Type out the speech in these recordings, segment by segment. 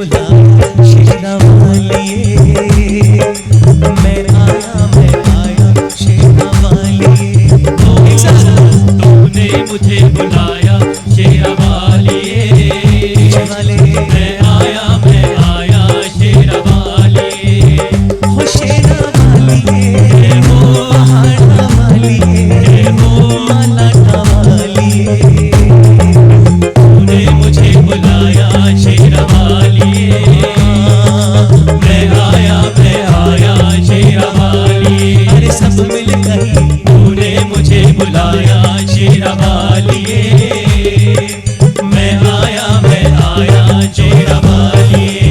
बुलाया शेरा वालिए, मैं आया शेरा वालिए। तूने मुझे बुलाया शेरा वालिए, मैं आया शेरा वालिए। हो शेरा वालिए, हो पहाड़ा वालिए, हो मलाटा वालिए। तूने मुझे बुलाया शेरा वालिए, मैं आया शेरा वालिए। अरे सब मिलकर तूने मुझे बुलाया शेरा वालिए, मैं आया शेरा वालिए।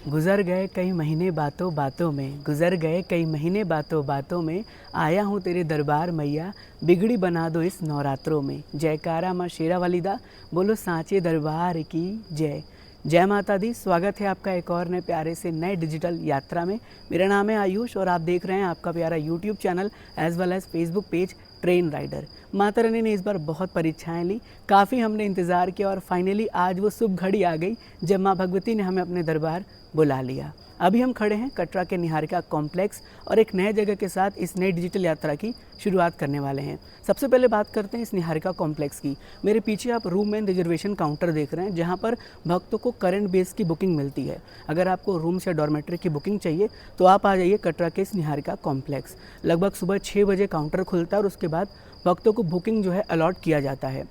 गुज़र गए कई महीने बातों बातों में, गुज़र गए कई महीने बातों बातों में, आया हूँ तेरे दरबार मैया, बिगड़ी बना दो इस नवरात्रों में। जयकारा माँ शेरा वालिदा, बोलो सांचे दरबार की जय। जय माता दी। स्वागत है आपका एक और नए प्यारे से नए डिजिटल यात्रा में। मेरा नाम है आयुष और आप देख रहे हैं आपका प्यारा YouTube channel as well as Facebook page train rider. माता रानी ने इस बार बहुत परीक्षाएं ली, काफ़ी हमने इंतज़ार किया और फाइनली आज वो शुभ घड़ी आ गई जब माँ भगवती ने हमें अपने दरबार बुला लिया। अभी हम खड़े हैं कटरा के निहारिका कॉम्प्लेक्स और एक नए जगह के साथ इस नई डिजिटल यात्रा की शुरुआत करने वाले हैं। सबसे पहले बात करते हैं इस निहारिका कॉम्प्लेक्स की। मेरे पीछे आप रूम एंड रिजर्वेशन काउंटर देख रहे हैं जहां पर भक्तों को करंट बेस की बुकिंग मिलती है। अगर आपको रूम्स या डॉर्मेट्री की बुकिंग चाहिए तो आप आ जाइए कटरा के इस निहारिका कॉम्प्लेक्स। लगभग सुबह 6 बजे काउंटर खुलता है और उसके बाद भक्तों को बुकिंग जो है अलॉट किया जाता है।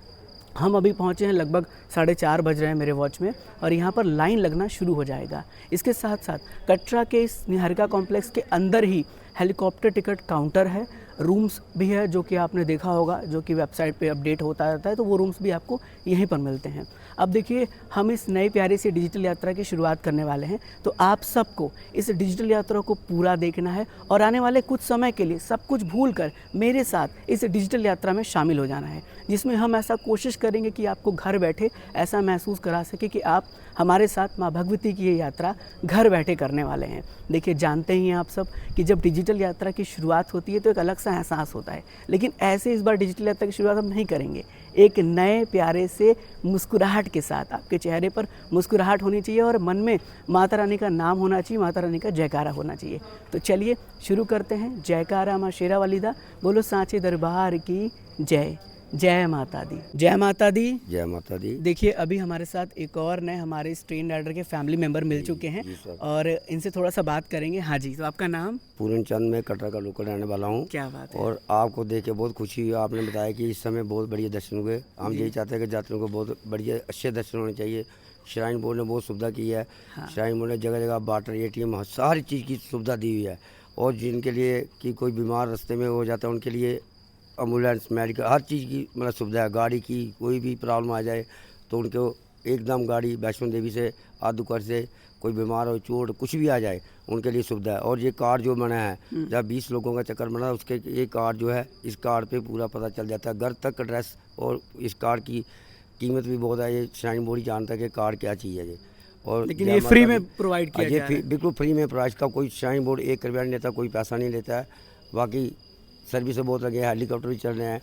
हम अभी पहुँचे हैं लगभग 4:30 बज रहे हैं मेरे वॉच में और यहाँ पर लाइन लगना शुरू हो जाएगा। इसके साथ साथ कटरा के इस निहारिका कॉम्प्लेक्स के अंदर ही हेलीकॉप्टर टिकट काउंटर है, रूम्स भी है जो कि आपने देखा होगा, जो कि वेबसाइट पे अपडेट होता रहता है, तो वो रूम्स भी आपको यहीं पर मिलते हैं। अब देखिए हम इस नई प्यारी सी डिजिटल यात्रा की शुरुआत करने वाले हैं, तो आप सबको इस डिजिटल यात्रा को पूरा देखना है और आने वाले कुछ समय के लिए सब कुछ भूलकर मेरे साथ इस डिजिटल यात्रा में शामिल हो जाना है, जिसमें हम ऐसा कोशिश करेंगे कि आपको घर बैठे ऐसा महसूस करा सके कि आप हमारे साथ माँ भगवती की ये यात्रा घर बैठे करने वाले हैं। देखिए जानते ही हैं आप सब कि जब डिजिटल यात्रा की शुरुआत होती है तो एक अलग सा एहसास होता है, लेकिन ऐसे इस बार डिजिटल यात्रा की शुरुआत हम नहीं करेंगे। एक नए प्यारे से मुस्कुराहट के साथ, आपके चेहरे पर मुस्कुराहट होनी चाहिए और मन में माता रानी का नाम होना चाहिए, माता रानी का जयकारा होना चाहिए। तो चलिए शुरू करते हैं। जयकारा माँ शेरा वालिदा, बोलो सांचे दरबार की जय। जय माता दी। जय माता दी। जय माता दी। देखिए अभी हमारे साथ एक और नए हमारे इस ट्रेन राइडर के फैमिली मेंबर मिल चुके हैं और इनसे थोड़ा सा बात करेंगे। हाँ जी, तो आपका नाम? पूरन चंद, मैं कटरा का लोकल रहने वाला हूँ। क्या बात है। और आपको देख के बहुत खुशी हुई। आपने बताया कि इस समय बहुत बढ़िया दर्शन हुए। हम यही चाहते हैं कि यात्रियों को बहुत बढ़िया अच्छे दर्शन होने चाहिए। श्राइन बोर्ड ने बहुत सुविधा की है। हाँ। श्राइन बोर्ड ने जगह जगह वाटर, ATM सारी चीज़ की सुविधा दी हुई है। और जिनके लिए कि कोई बीमार रास्ते में हो जाता है उनके लिए एम्बुलेंस, मेडिकल, हर चीज़ की मतलब सुविधा है। गाड़ी की कोई भी प्रॉब्लम आ जाए तो उनको एकदम गाड़ी वैष्णो देवी से आदुकर से कोई बीमार हो, चोट कुछ भी आ जाए उनके लिए सुविधा है। और ये कार्ड जो बना है, जब 20 लोगों का चक्कर बना उसके ये कार्ड जो है, इस कार्ड पे पूरा पता चल जाता है, घर तक एड्रेस। और इस कार्ड की कीमत भी बहुत है। ये श्राइन बोर्ड ही जानता है कि कार्ड क्या चीज़ है ये। और लेकिन ये फ्री में प्रोवाइड किया जा रहा है। बिल्कुल फ्री में प्राइस का कोई श्राइन बोर्ड 1 रुपया नहीं लेता, कोई पैसा नहीं लेता है। बाकी सर्विस बहुत लगे हैं, हेलीकॉप्टर भी चल रहे हैं,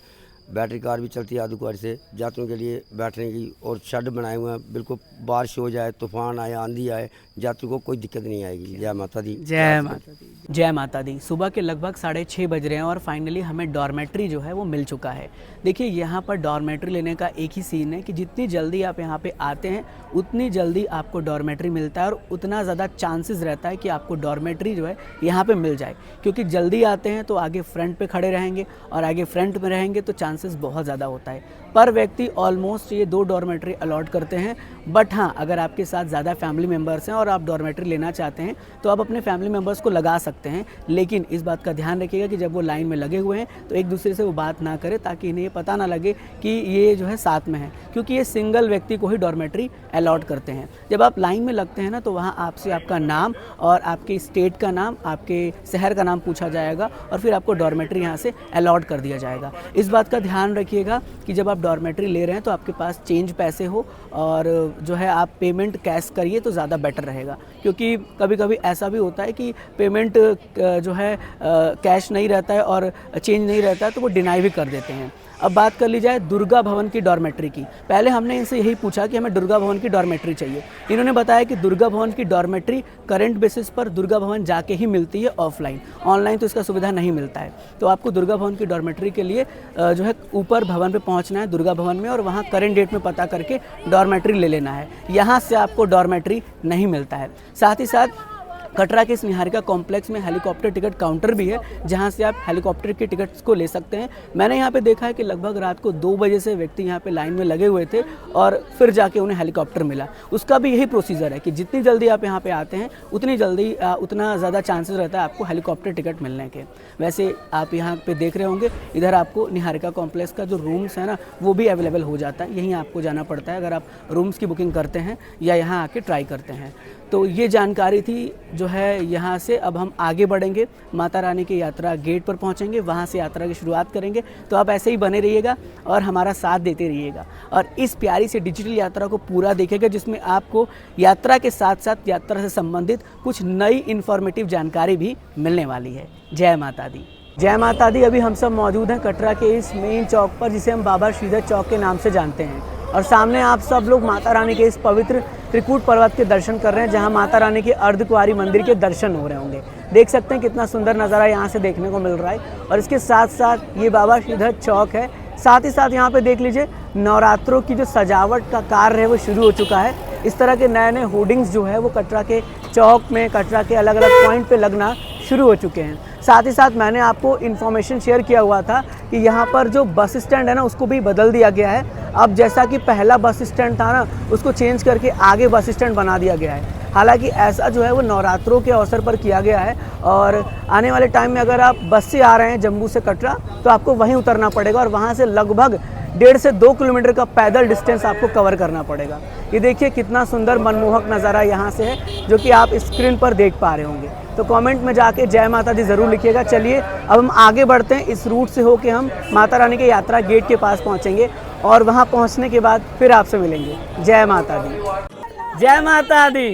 बैटरी कार भी चलती है आदुकुआर से यात्रियों के लिए बैठने की। और शेड बनाए हुए हैं, बिल्कुल बारिश हो जाए, तूफान आए, आंधी आए, यात्रियों को कोई दिक्कत नहीं आएगी। जय माता दी। जय माता दी। जय माता दी। सुबह के लगभग 6:30 बज रहे हैं और फाइनली हमें डॉर्मेट्री जो है वो मिल चुका है। देखिए यहाँ पर डॉर्मेट्री लेने का एक ही सीन है कि जितनी जल्दी आप यहाँ पे आते हैं उतनी जल्दी आपको डॉर्मेट्री मिलता है और उतना ज़्यादा चांसेस रहता है कि आपको डॉर्मेट्री जो है यहाँ पे मिल जाए, क्योंकि जल्दी आते हैं तो आगे फ्रंट पे खड़े रहेंगे और आगे फ्रंट में रहेंगे तो चांसेस बहुत ज़्यादा होता है। पर व्यक्ति ऑलमोस्ट ये 2 डॉर्मेट्री अलॉट करते हैं। बट हाँ, अगर आपके साथ ज़्यादा फैमिली मेम्बर्स हैं और आप डॉर्मेट्री लेना चाहते हैं तो आप अपने फैमिली मेम्बर्स को लगा सकते हैं, लेकिन इस बात का ध्यान रखिएगा कि जब वो लाइन में लगे हुए हैं तो एक दूसरे से वो बात ना करें, ताकि इन्हें ये पता ना लगे कि ये जो है साथ में है, क्योंकि ये सिंगल व्यक्ति को ही डॉर्मेट्री अलॉट करते हैं। जब आप लाइन में लगते हैं ना तो वहाँ आपसे आपका नाम और आपके स्टेट का नाम, आपके शहर का नाम पूछा जाएगा और फिर आपको डॉर्मेट्री यहाँ से अलॉट कर दिया जाएगा। इस बात का ध्यान रखिएगा कि जब आप डॉर्मेट्री ले रहे हैं तो आपके पास चेंज पैसे हो और जो है आप पेमेंट कैश करिए तो ज़्यादा बेटर रहेगा, क्योंकि कभी कभी ऐसा भी होता है कि पेमेंट जो है कैश नहीं रहता है और चेंज नहीं रहता है तो वो डिनाई भी कर देते हैं। अब बात कर ली जाए दुर्गा भवन की डॉर्मेट्री की। पहले हमने इनसे यही पूछा कि हमें दुर्गा भवन की डॉर्मेट्री चाहिए। इन्होंने बताया कि दुर्गा भवन की डॉर्मेट्री करंट बेसिस पर दुर्गा भवन जाके ही मिलती है ऑफलाइन, ऑनलाइन तो इसका सुविधा नहीं मिलता है। तो आपको दुर्गा भवन की डॉर्मेट्री के लिए जो है ऊपर भवन पे पहुंचना है दुर्गा भवन में, और वहाँ करंट डेट में पता करके डॉर्मेट्री ले लेना है। यहाँ से आपको डॉर्मेट्री नहीं मिलता है। साथ ही साथ कटरा के इस निहारिका कॉम्प्लेक्स में हेलीकॉप्टर टिकट काउंटर भी है, जहां से आप हेलीकॉप्टर के टिकट्स को ले सकते हैं। मैंने यहां पे देखा है कि लगभग रात को 2 बजे से व्यक्ति यहां पे लाइन में लगे हुए थे और फिर जाके उन्हें हेलीकॉप्टर मिला। उसका भी यही प्रोसीजर है कि जितनी जल्दी आप यहां पे आते हैं उतनी जल्दी उतना ज़्यादा चांसेस रहता है आपको हेलीकॉप्टर टिकट मिलने के। वैसे आप यहाँ पे देख रहे होंगे इधर आपको निहारिका कॉम्प्लेक्स का जो रूम्स है ना वो भी अवेलेबल हो जाता है। यहीं आपको जाना पड़ता है अगर आप रूम्स की बुकिंग करते हैं या यहाँ आके ट्राई करते हैं। तो ये जानकारी थी जो है यहाँ से। अब हम आगे बढ़ेंगे, माता रानी की यात्रा गेट पर पहुँचेंगे, वहाँ से यात्रा की शुरुआत करेंगे। तो आप ऐसे ही बने रहिएगा और हमारा साथ देते रहिएगा और इस प्यारी से डिजिटल यात्रा को पूरा देखिएगा, जिसमें आपको यात्रा के साथ साथ यात्रा से संबंधित कुछ नई इन्फॉर्मेटिव जानकारी भी मिलने वाली है। जय माता दी। जय माता दी। अभी हम सब मौजूद हैं कटरा के इस मेन चौक पर, जिसे हम बाबा श्रीधर चौक के नाम से जानते हैं। और सामने आप सब लोग माता रानी के इस पवित्र त्रिकूट पर्वत के दर्शन कर रहे हैं, जहां माता रानी के अर्धकुंवारी मंदिर के दर्शन हो रहे होंगे। देख सकते हैं कितना सुंदर नज़ारा यहाँ से देखने को मिल रहा है। और इसके साथ साथ ये बाबा श्रीधर चौक है। साथ ही साथ यहाँ पे देख लीजिए नवरात्रों की जो सजावट का कार्य है वो शुरू हो चुका है। इस तरह के नए नए होर्डिंग्स जो है वो कटरा के चौक में, कटरा के अलग अलग पॉइंट पे लगना शुरू हो चुके हैं। साथ ही साथ मैंने आपको इन्फॉर्मेशन शेयर किया हुआ था कि यहाँ पर जो बस स्टैंड है ना उसको भी बदल दिया गया है। अब जैसा कि पहला बस स्टैंड था ना उसको चेंज करके आगे बस स्टैंड बना दिया गया है। हालांकि ऐसा जो है वो नवरात्रों के अवसर पर किया गया है और आने वाले टाइम में अगर आप बस से आ रहे हैं जम्मू से कटरा तो आपको वहीं उतरना पड़ेगा और वहाँ से लगभग 1.5 से 2 किलोमीटर का पैदल डिस्टेंस आपको कवर करना पड़ेगा। ये देखिए कितना सुंदर मनमोहक नज़ारा यहाँ से है जो कि आप स्क्रीन पर देख पा रहे होंगे। तो कमेंट में जाके जय माता दी ज़रूर लिखिएगा। चलिए अब हम आगे बढ़ते हैं। इस रूट से होके हम माता रानी के यात्रा गेट के पास पहुँचेंगे और वहाँ पहुँचने के बाद फिर आपसे मिलेंगे। जय माता दी। जय माता दी।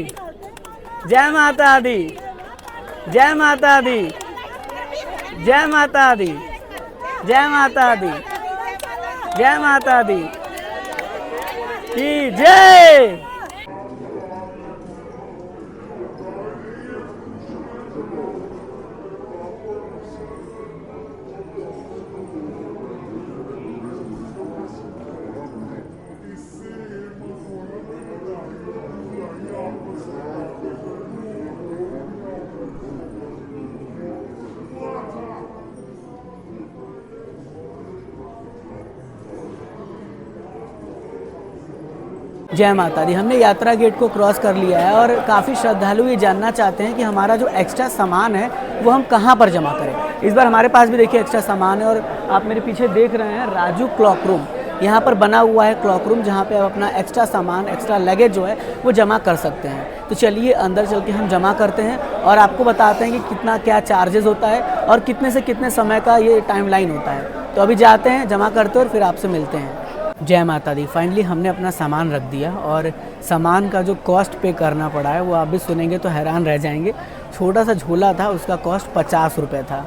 जय माता दी। जय माता दी। जय माता दी। जय माता दी। जय माता दी की जय। जय माता दी। हमने यात्रा गेट को क्रॉस कर लिया है और काफ़ी श्रद्धालु ये जानना चाहते हैं कि हमारा जो एक्स्ट्रा सामान है वो हम कहाँ पर जमा करें। इस बार हमारे पास भी देखिए एक्स्ट्रा सामान है और आप मेरे पीछे देख रहे हैं राजू क्लॉक रूम। यहाँ पर बना हुआ है क्लॉक रूम जहाँ पे आप अपना एक्स्ट्रा सामान, एक्स्ट्रा लगेज जो है वो जमा कर सकते हैं। तो चलिए अंदर चल के हम जमा करते हैं और आपको बताते हैं कि कितना क्या चार्जेस होता है और कितने से कितने समय का ये टाइमलाइन होता है। तो अभी जाते हैं, जमा करते हैं और फिर आपसे मिलते हैं। जय माता दी। फाइनली हमने अपना सामान रख दिया और सामान का जो कॉस्ट पे करना पड़ा है वो आप भी सुनेंगे तो हैरान रह जाएंगे। छोटा सा झोला था, उसका कॉस्ट 50 रुपये था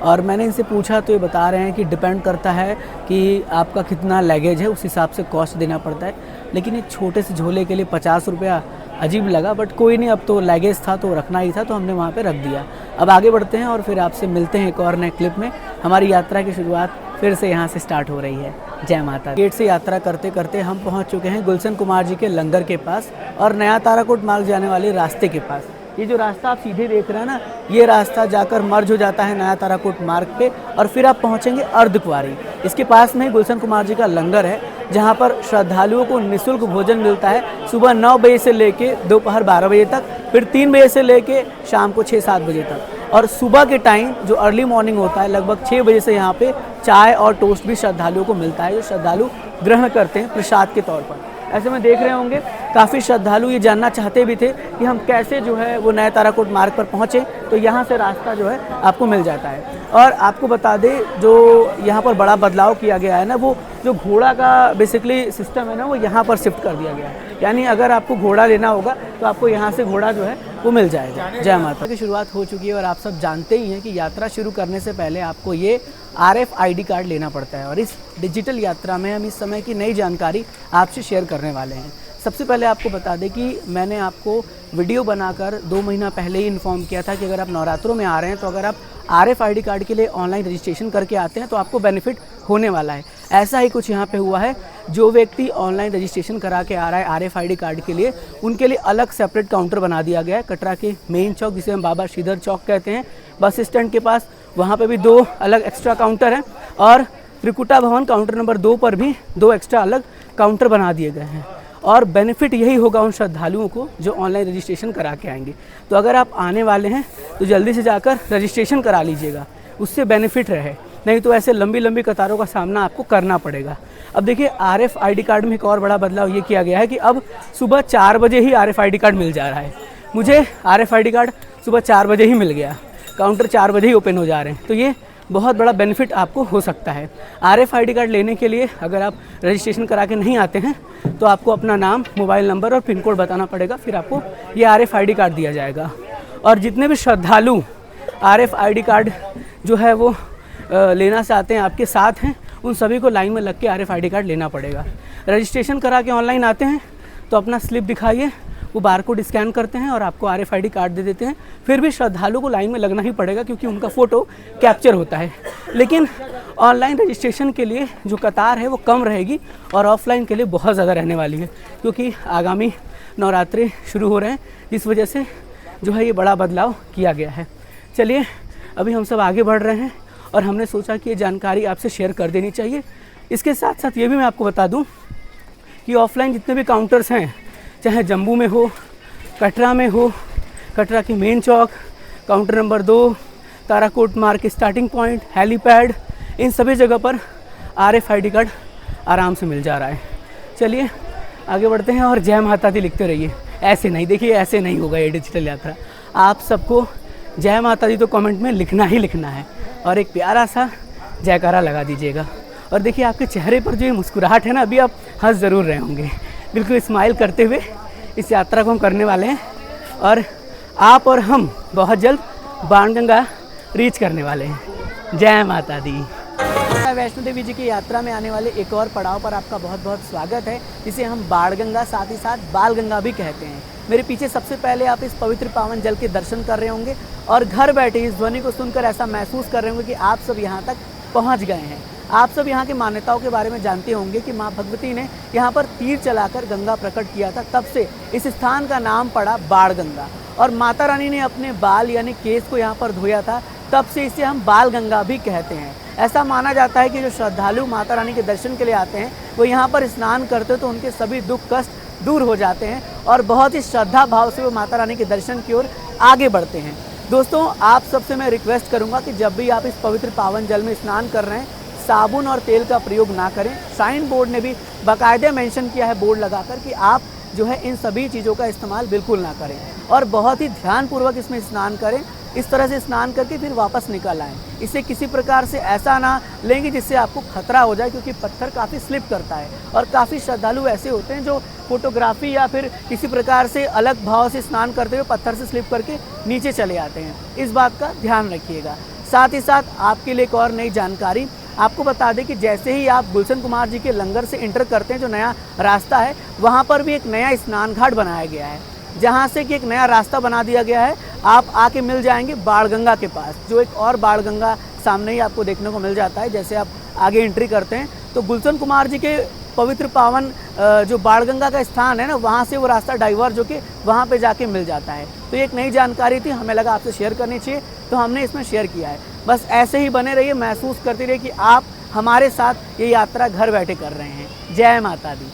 और मैंने इनसे पूछा तो ये बता रहे हैं कि डिपेंड करता है कि आपका कितना लगेज है, उस हिसाब से कॉस्ट देना पड़ता है। लेकिन एक छोटे से झोले के लिए 50 रुपया अजीब लगा, बट कोई नहीं, अब तो लगेज था तो रखना ही था तो हमने वहाँ पे रख दिया। अब आगे बढ़ते हैं और फिर आपसे मिलते हैं एक और नए क्लिप में। हमारी यात्रा की शुरुआत फिर से यहाँ से स्टार्ट हो रही है। जय माता। गेट से यात्रा करते करते हम पहुँच चुके हैं गुलशन कुमार जी के लंगर के पास और नया ताराकोट मार्ग जाने वाले रास्ते के पास। ये जो रास्ता आप सीधे देख रहे हैं ना, ये रास्ता जाकर मर्ज हो जाता है नया ताराकोट मार्ग पे और फिर आप पहुँचेंगे अर्धकुंवारी। इसके पास में गुलशन कुमार जी का लंगर है जहाँ पर श्रद्धालुओं को निःशुल्क भोजन मिलता है सुबह 9 बजे से लेके दोपहर 12 बजे तक, फिर 3 बजे से लेके शाम को 6-7 बजे तक। और सुबह के टाइम जो अर्ली मॉर्निंग होता है लगभग 6 बजे से यहाँ पे चाय और टोस्ट भी श्रद्धालुओं को मिलता है, जो श्रद्धालु ग्रहण करते हैं प्रसाद के तौर पर। ऐसे में देख रहे होंगे काफ़ी श्रद्धालु ये जानना चाहते भी थे कि हम कैसे जो है वो नए ताराकोट मार्ग पर पहुँचे, तो यहाँ से रास्ता जो है आपको मिल जाता है। और आपको बता दें जो यहाँ पर बड़ा बदलाव किया गया है ना, वो जो घोड़ा का बेसिकली सिस्टम है ना वो यहाँ पर शिफ्ट कर दिया गया है। यानी अगर आपको घोड़ा लेना होगा तो आपको यहाँ से घोड़ा जो है वो मिल जाएगा। जय माता की शुरुआत हो चुकी है और आप सब जानते ही हैं कि यात्रा शुरू करने से पहले आपको ये RFID कार्ड लेना पड़ता है और इस डिजिटल यात्रा में हम इस समय की नई जानकारी आपसे शेयर करने वाले हैं। सबसे पहले आपको बता दें कि मैंने आपको वीडियो बनाकर 2 महीना पहले ही इन्फॉर्म किया था कि अगर आप नवरात्रों में आ रहे हैं तो अगर आप RFID कार्ड के लिए ऑनलाइन रजिस्ट्रेशन करके आते हैं तो आपको बेनिफिट होने वाला है। ऐसा ही कुछ यहाँ पे हुआ है। जो व्यक्ति ऑनलाइन रजिस्ट्रेशन करा के आ रहा है RFID कार्ड के लिए, उनके लिए अलग सेपरेट काउंटर बना दिया गया है। कटरा के मेन चौक, जिसे हम बाबा श्रीधर चौक कहते हैं, बस स्टैंड के पास, वहाँ पे भी 2 अलग एक्स्ट्रा काउंटर हैं और त्रिकुटा भवन काउंटर नंबर 2 पर भी 2 एक्स्ट्रा अलग काउंटर बना दिए गए हैं। और बेनिफिट यही होगा उन श्रद्धालुओं को जो ऑनलाइन रजिस्ट्रेशन करा के आएंगे। तो अगर आप आने वाले हैं तो जल्दी से जाकर रजिस्ट्रेशन करा लीजिएगा, उससे बेनिफिट रहे, नहीं तो ऐसे लंबी लंबी कतारों का सामना आपको करना पड़ेगा। अब देखिए RFID कार्ड में एक और बड़ा बदलाव ये किया गया है कि अब सुबह 4 बजे ही RFID कार्ड मिल जा रहा है। मुझे RFID कार्ड सुबह 4 बजे ही मिल गया, काउंटर 4 बजे ही ओपन हो जा रहे हैं। तो ये बहुत बड़ा बेनिफिट आपको हो सकता है। RFID कार्ड लेने के लिए अगर आप रजिस्ट्रेशन करा के नहीं आते हैं तो आपको अपना नाम, मोबाइल नंबर और पिन कोड बताना पड़ेगा, फिर आपको ये RFID कार्ड दिया जाएगा। और जितने भी श्रद्धालु RFID कार्ड जो है वो लेना चाहते हैं, आपके साथ हैं, उन सभी को लाइन में लग के RFID कार्ड लेना पड़ेगा। रजिस्ट्रेशन करा के ऑनलाइन आते हैं तो अपना स्लिप दिखाइए, वो बारकोड स्कैन करते हैं और आपको RFID कार्ड दे देते हैं। फिर भी श्रद्धालु को लाइन में लगना ही पड़ेगा क्योंकि उनका फ़ोटो कैप्चर होता है। लेकिन ऑनलाइन रजिस्ट्रेशन के लिए जो कतार है वो कम रहेगी और ऑफलाइन के लिए बहुत ज़्यादा रहने वाली है, क्योंकि आगामी नवरात्रि शुरू हो रहे हैं, जिस वजह से जो है ये बड़ा बदलाव किया गया है। चलिए अभी हम सब आगे बढ़ रहे हैं और हमने सोचा कि ये जानकारी आपसे शेयर कर देनी चाहिए। इसके साथ साथ ये भी मैं आपको बता दूं कि ऑफलाइन जितने भी काउंटर्स हैं, चाहे जम्मू में हो, कटरा में हो, कटरा के मेन चौक, काउंटर नंबर 2, ताराकोट मार्ग स्टार्टिंग पॉइंट, हेलीपैड, इन सभी जगह पर RFID कार्ड आराम से मिल जा रहा है। चलिए आगे बढ़ते हैं और जय माता दी लिखते रहिए। ऐसे नहीं, देखिए ऐसे नहीं होगा ये डिजिटल यात्रा। आप सबको जय माता दी तो कमेंट में लिखना ही लिखना है और एक प्यारा सा जयकारा लगा दीजिएगा। और देखिए आपके चेहरे पर जो ये मुस्कुराहट है ना, अभी आप हंस ज़रूर रहे होंगे। बिल्कुल स्माइल करते हुए इस यात्रा को हम करने वाले हैं और आप और हम बहुत जल्द बाणगंगा रीच करने वाले हैं। जय माता दी। वैष्णो देवी जी की यात्रा में आने वाले एक और पड़ाव पर आपका बहुत बहुत स्वागत है, जिसे हम बाणगंगा, साथ ही साथ बालगंगा भी कहते हैं। मेरे पीछे सबसे पहले आप इस पवित्र पावन जल के दर्शन कर रहे होंगे और घर बैठे इस ध्वनि को सुनकर ऐसा महसूस कर रहे होंगे कि आप सब यहाँ तक पहुँच गए हैं। आप सब यहाँ की मान्यताओं के बारे में जानते होंगे कि माँ भगवती ने यहाँ पर तीर चलाकर गंगा प्रकट किया था, तब से इस स्थान का नाम पड़ा बाणगंगा। और माता रानी ने अपने बाल यानी केस को यहाँ पर धोया था, तब से इसे हम बालगंगा भी कहते हैं। ऐसा माना जाता है कि जो श्रद्धालु माता रानी के दर्शन के लिए आते हैं वो यहाँ पर स्नान करते हैं तो उनके सभी दुख कष्ट दूर हो जाते हैं और बहुत ही श्रद्धा भाव से वो माता रानी के दर्शन की ओर आगे बढ़ते हैं। दोस्तों, आप सबसे मैं रिक्वेस्ट करूँगा कि जब भी आप इस पवित्र पावन जल में स्नान कर रहे हैं, साबुन और तेल का प्रयोग ना करें। साइन बोर्ड ने भी बाकायदे मेंशन किया है बोर्ड लगाकर कि आप जो है इन सभी चीज़ों का इस्तेमाल बिल्कुल ना करें और बहुत ही ध्यानपूर्वक इसमें स्नान करें। इस तरह से स्नान करके फिर वापस निकल आएँ। इसे किसी प्रकार से ऐसा ना लेंगे जिससे आपको खतरा हो जाए, क्योंकि पत्थर काफ़ी स्लिप करता है और काफ़ी श्रद्धालु ऐसे होते हैं जो फोटोग्राफी या फिर किसी प्रकार से अलग भाव से स्नान करते हुए पत्थर से स्लिप करके नीचे चले आते हैं। इस बात का ध्यान रखिएगा। साथ ही साथ आपके लिए एक और नई जानकारी आपको बता दें कि जैसे ही आप गुलशन कुमार जी के लंगर से इंटर करते हैं, जो नया रास्ता है, वहाँ पर भी एक नया स्नान घाट बनाया गया है, जहाँ से कि एक नया रास्ता बना दिया गया है। आप आके मिल जाएंगे बाणगंगा के पास, जो एक और बाणगंगा सामने ही आपको देखने को मिल जाता है। जैसे आप आगे एंट्री करते हैं तो गुलशन कुमार जी के पवित्र पावन जो बाणगंगा का स्थान है ना, वहाँ से वो रास्ता डाइवर्ज होके वहाँ पे जाके मिल जाता है। तो ये एक नई जानकारी थी, हमें लगा आपसे शेयर करनी चाहिए, तो हमने इसमें शेयर किया है। बस ऐसे ही बने रहिए, महसूस करते रहिए कि आप हमारे साथ ये यात्रा घर बैठे कर रहे हैं। जय माता दी।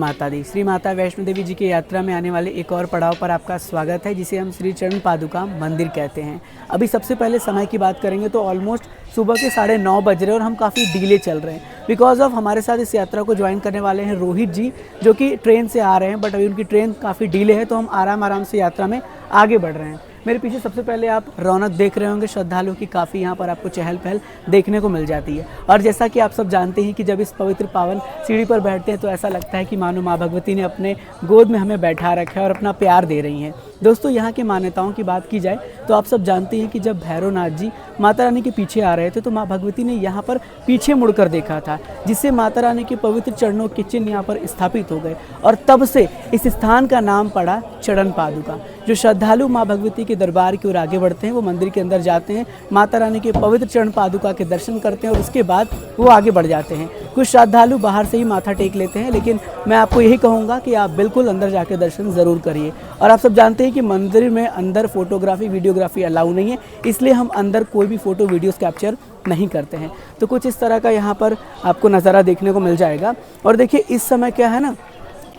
माता दी। श्री माता वैष्णो देवी जी की यात्रा में आने वाले एक और पड़ाव पर आपका स्वागत है, जिसे हम श्री चरण पादुका मंदिर कहते हैं। अभी सबसे पहले समय की बात करेंगे तो ऑलमोस्ट सुबह के 9:30 बज रहे हैं और हम काफ़ी डिले चल रहे हैं बिकॉज ऑफ हमारे साथ इस यात्रा को ज्वाइन करने वाले हैं रोहित जी, जो कि ट्रेन से आ रहे हैं, बट अभी उनकी ट्रेन काफ़ी डिले है, तो हम आराम से यात्रा में आगे बढ़ रहे हैं। मेरे पीछे सबसे पहले आप रौनक देख रहे होंगे श्रद्धालुओं की, काफ़ी यहाँ पर आपको चहल पहल देखने को मिल जाती है। और जैसा कि आप सब जानते हैं कि जब इस पवित्र पावन सीढ़ी पर बैठते हैं तो ऐसा लगता है कि मानो माँ भगवती ने अपने गोद में हमें बैठा रखा है और अपना प्यार दे रही हैं। दोस्तों, यहाँ की मान्यताओं की बात की जाए तो आप सब जानते हैं कि जब भैरवनाथ जी माता रानी के पीछे आ रहे थे तो माँ भगवती ने यहाँ पर पीछे मुड़कर देखा था, जिससे माता रानी के पवित्र चरणों के चिन्ह यहाँ पर स्थापित हो गए और तब से इस स्थान का नाम पड़ा चरण पादुका। जो श्रद्धालु माँ भगवती के दरबार की ओर आगे बढ़ते हैं वो मंदिर के अंदर जाते हैं, माता रानी के पवित्र चरण पादुका के दर्शन करते हैं और उसके बाद वो आगे बढ़ जाते हैं। कुछ श्रद्धालु बाहर से ही माथा टेक लेते हैं, लेकिन मैं आपको यही कहूँगा कि आप बिल्कुल अंदर जाकर दर्शन ज़रूर करिए। और आप सब जानते हैं कि मंदिर में अंदर फोटोग्राफी वीडियोग्राफी अलाउ नहीं है, इसलिए हम अंदर कोई भी फ़ोटो वीडियोज़ कैप्चर नहीं करते हैं। तो कुछ इस तरह का यहाँ पर आपको नज़ारा देखने को मिल जाएगा। और देखिए इस समय क्या है ना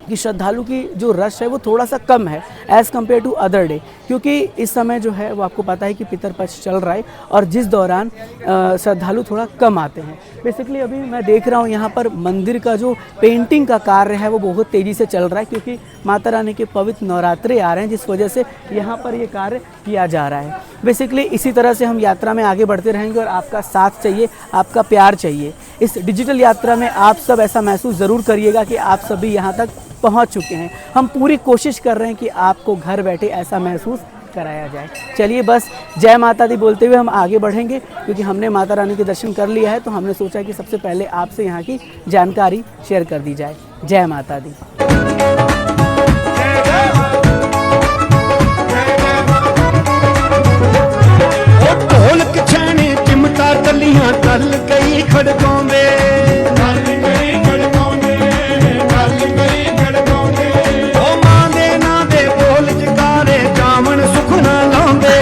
कि श्रद्धालु की जो रश है वो थोड़ा सा कम है as compare to other day, क्योंकि इस समय जो है वो आपको पता है कि पितरपक्ष चल रहा है और जिस दौरान श्रद्धालु थोड़ा कम आते हैं। बेसिकली अभी मैं देख रहा हूँ यहाँ पर मंदिर का जो पेंटिंग का कार्य है वो बहुत तेज़ी से चल रहा है, क्योंकि माता रानी के पवित्र नवरात्रे आ रहे हैं, जिस वजह से यहाँ पर ये कार्य किया जा रहा है। बेसिकली इसी तरह से हम यात्रा में आगे बढ़ते रहेंगे और आपका साथ चाहिए, आपका प्यार चाहिए। इस डिजिटल यात्रा में आप सब ऐसा महसूस ज़रूर करिएगा कि आप सभी यहाँ तक पहुँच चुके हैं। हम पूरी कोशिश कर रहे हैं कि आपको घर बैठे ऐसा महसूस कराया जाए। चलिए बस जय माता दी बोलते हुए हम आगे बढ़ेंगे, क्योंकि हमने माता रानी के दर्शन कर लिया है, तो हमने सोचा कि सबसे पहले आपसे यहाँ की जानकारी शेयर कर दी जाए। जय माता दी। ढोलक छाने चिमटा तलियां तल गई खड़कों में, ओ मां दे नां दे बोल जकारे जामन सुखना लाਉਂਦੇ,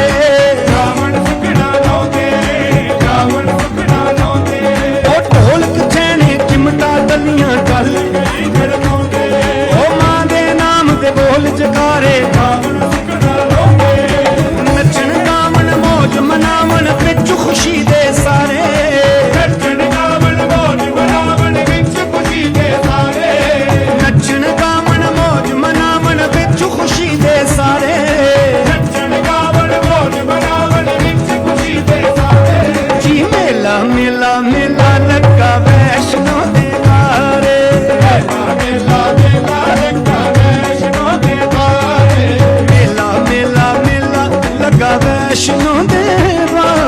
ओ ढोलक छाने चिमटा तलियां तल गई खड़कों में, ओ मां दे नाम दे बोल जकारे जामन सुखना लाਉਂਦੇ, नचन गावन मौज मनावन विच खुशी दे सारे, नचन गावन मौज मनावन विच खुशी दे सारे, नचन गावन मौज मनावन विच खुशी दे सारे, नचन गावन मौज मनावन विच खुशी दे सारे। जी मेला मेला मेला लगा वैष्णो दे द्वारे, मेला मेला लगा वैष्णो दे द्वारे, मेला मेला मेला लगा वैष्णो दे द्वारे।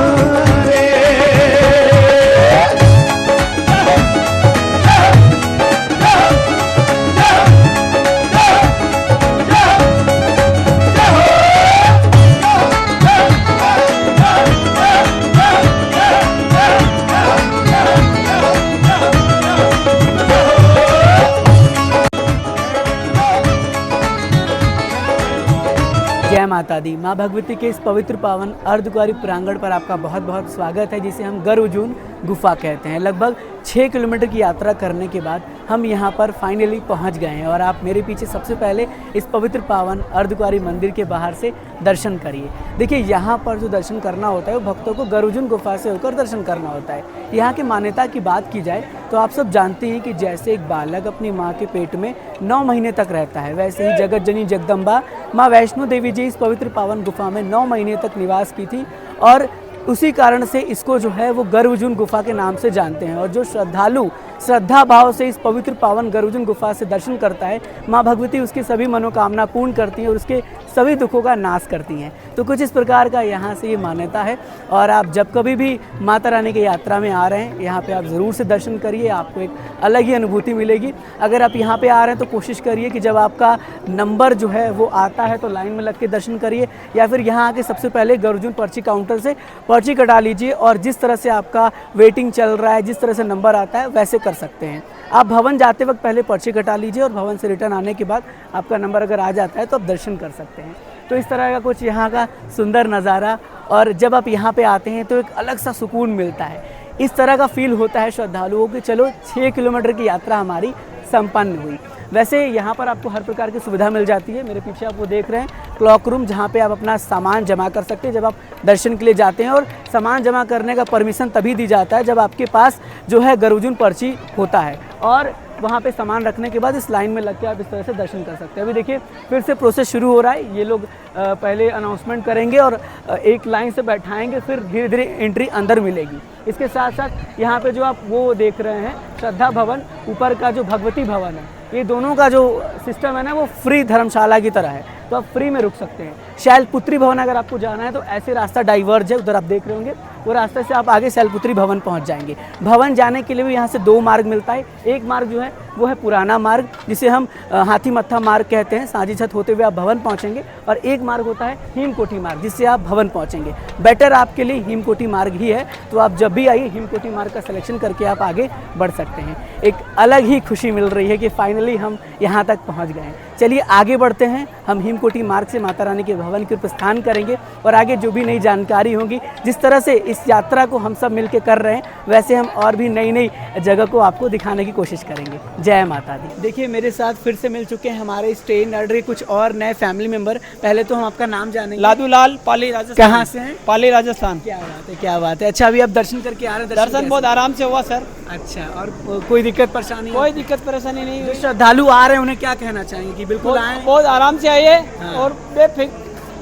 जय माता दी। माँ भगवती के इस पवित्र पावन अर्धकुंवारी प्रांगण पर आपका बहुत बहुत स्वागत है, जिसे हम गर्वजून गुफा कहते हैं। लगभग 6 किलोमीटर की यात्रा करने के बाद हम यहाँ पर फाइनली पहुँच गए हैं और आप मेरे पीछे सबसे पहले इस पवित्र पावन अर्धकुंवारी मंदिर के बाहर से दर्शन करिए। देखिए यहाँ पर जो दर्शन करना होता है वो भक्तों को गर्वजून गुफा से होकर दर्शन करना होता है। यहाँ की मान्यता की बात की जाए तो आप सब जानते हैं कि जैसे एक बालक अपनी माँ के पेट में 9 महीने तक रहता है, वैसे ही जगत जननी जगदम्बा माँ वैष्णो देवी जी इस पवित्र पावन गुफा में 9 महीने तक निवास की थी और उसी कारण से इसको जो है वो गर्वजून गुफा के नाम से जानते हैं। और जो श्रद्धालु श्रद्धा भाव से इस पवित्र पावन गर्वजून गुफा से दर्शन करता है, माँ भगवती उसकी सभी मनोकामना पूर्ण करती हैं और उसके सभी दुखों का नाश करती हैं। तो कुछ इस प्रकार का यहाँ से ये मान्यता है और आप जब कभी भी माता रानी की यात्रा में आ रहे हैं, यहाँ पे आप ज़रूर से दर्शन करिए, आपको एक अलग ही अनुभूति मिलेगी। अगर आप यहाँ पे आ रहे हैं तो कोशिश करिए कि जब आपका नंबर जो है वो आता है तो लाइन में लग के दर्शन करिए, या फिर यहाँ आके सबसे पहले गर्वजून पर्ची काउंटर से पर्ची कटा लीजिए और जिस तरह से आपका वेटिंग चल रहा है, जिस तरह से नंबर आता है वैसे कर सकते हैं। आप भवन जाते वक्त पहले पर्ची कटा लीजिए और भवन से रिटर्न आने के बाद आपका नंबर अगर आ जाता है तो आप दर्शन कर सकते हैं। तो इस तरह का कुछ यहाँ का सुंदर नज़ारा, और जब आप यहाँ पे आते हैं तो एक अलग सा सुकून मिलता है। इस तरह का फील होता है श्रद्धालुओं की चलो 6 किलोमीटर की यात्रा हमारी संपन्न हुई। वैसे यहाँ पर आपको हर प्रकार की सुविधा मिल जाती है। मेरे पीछे आप वो देख रहे हैं क्लॉक रूम, जहाँ पे आप अपना सामान जमा कर सकते हैं जब आप दर्शन के लिए जाते हैं। और सामान जमा करने का परमिशन तभी दी जाता है जब आपके पास जो है गर्वजून पर्ची होता है, और वहाँ पे सामान रखने के बाद इस लाइन में लग के आप इस तरह से दर्शन कर सकते हैं। अभी देखिए फिर से प्रोसेस शुरू हो रहा है। ये लोग पहले अनाउंसमेंट करेंगे और एक लाइन से बैठाएंगे, फिर धीरे धीरे एंट्री अंदर मिलेगी। इसके साथ साथ यहाँ पे जो आप वो देख रहे हैं श्रद्धा भवन, ऊपर का जो भगवती भवन है, ये दोनों का जो सिस्टम है ना वो फ्री धर्मशाला की तरह है, तो आप फ्री में रुक सकते हैं। शैलपुत्री भवन अगर आपको जाना है तो ऐसे रास्ता डाइवर्ज है, उधर आप देख रहे होंगे, वो रास्ते से आप आगे शैलपुत्री भवन पहुंच जाएंगे। भवन जाने के लिए भी यहाँ से 2 मार्ग मिलता है। एक मार्ग जो है वो है पुराना मार्ग, जिसे हम हाथी मत्था मार्ग कहते हैं, सांझी छत होते हुए आप भवन पहुँचेंगे। और एक मार्ग होता है हिमकोटी मार्ग, जिससे आप भवन पहुँचेंगे। बेटर आपके लिए हिमकोटी मार्ग ही है, तो आप जब भी आइए हिमकोटी मार्ग का सिलेक्शन करके आप आगे बढ़ सकते हैं। एक अलग ही खुशी मिल रही है कि फाइनली हम यहाँ तक पहुँच गए हैं। चलिए आगे बढ़ते हैं। हम हिमकोटी मार्ग से माता रानी के भवन के प्रस्थान करेंगे और आगे जो भी नई जानकारी होगी, जिस तरह से इस यात्रा को हम सब मिलकर कर रहे हैं, वैसे हम और भी नई नई जगह को आपको दिखाने की कोशिश करेंगे। जय माता दी। देखिए मेरे साथ फिर से मिल चुके हैं हमारे स्टेन ऑर्डर कुछ और नए फैमिली मेंबर। पहले तो हम आपका नाम जानेंगे। लादूलाल, पाली राजस्थान। कहाँ से हैं? पाली राजस्थान। क्या बात है, क्या बात है। अच्छा अभी आप दर्शन करके आ रहे हैं? दर्शन बहुत आराम से हुआ सर, अच्छा, और कोई दिक्कत परेशानी? कोई दिक्कत परेशानी नहीं जो हुई। श्रद्धालु आ रहे हैं उन्हें क्या कहना चाहेंगे कि बिल्कुल आए? बहुत आराम से आइए हाँ। और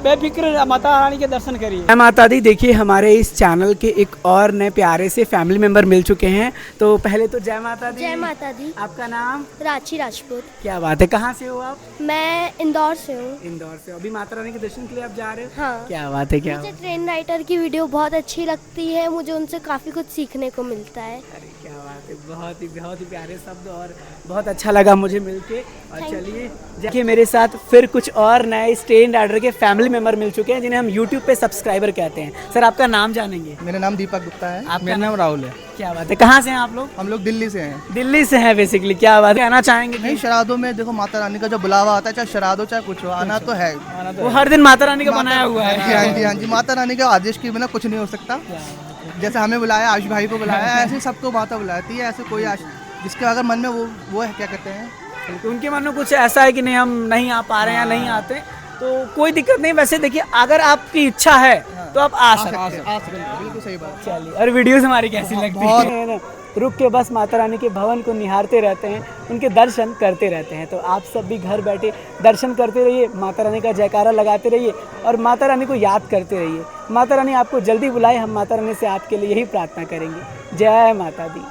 बेफिक्र माता रानी के दर्शन करिए। जय माता दी। देखिए हमारे इस चैनल के एक और नए प्यारे से फैमिली मेंबर मिल चुके हैं। तो पहले तो जय माता दी। जय माता दी। आपका नाम? रांची राजपूत। क्या बात है, कहाँ से हो आप? मैं इंदौर से हूँ। इंदौर से। अभी माता रानी के दर्शन के लिए आप जा रहे हो? हाँ। क्या बात है, क्या मुझे बात ट्रेन राइटर की वीडियो बहुत अच्छी लगती है, मुझे उनसे काफ़ी कुछ सीखने को मिलता है। अरे क्या बात है, बहुत ही प्यारे शब्द, और बहुत अच्छा लगा मुझे मिलके। और Thank you। चलिए देखिए मेरे साथ फिर कुछ और नए स्टेन ऑर्डर के फैमिली मेंबर मिल चुके हैं, जिन्हें हम यूट्यूब पे सब्सक्राइबर कहते हैं। सर आपका नाम जानेंगे? मेरा नाम दीपक गुप्ता है। आपका मेरा नाम राहुल है। क्या बात है, कहाँ से हैं आप लोग? हम लोग दिल्ली से हैं। दिल्ली से हैं बेसिकली। क्या बात कहना चाहेंगे? नहीं, श्राद्धों में देखो माता रानी का जो बुलावा आता है, चाहे श्राद्ध हो चाहे कुछ हो, आना तो है। वो हर दिन माता रानी का बनाया हुआ है। हाँ जी, हाँ जी, माता रानी के आदेश के बिना कुछ नहीं हो सकता। जैसे हमें बुलाया, आयुष भाई को बुलाया, ऐसे सबको माता बुलाती है। ऐसे कोई जिसके अगर मन में वो है, क्या कहते हैं, तो उनके मन में कुछ ऐसा है कि नहीं हम नहीं आ पा रहे हैं या नहीं आते, तो कोई दिक्कत नहीं। वैसे देखिए अगर आपकी इच्छा है तो आप आ सकते हैं। बिल्कुल सही बात। चलिए, और वीडियोस हमारी कैसी लगती है? रुक के बस माता रानी के भवन को निहारते रहते हैं, उनके दर्शन करते रहते हैं। तो आप सब भी घर बैठे दर्शन करते रहिए, माता रानी का जयकारा लगाते रहिए और माता रानी को याद करते रहिए। माता रानी आपको जल्दी बुलाए, हम माता रानी से आपके लिए यही प्रार्थना करेंगे। जय माता दी।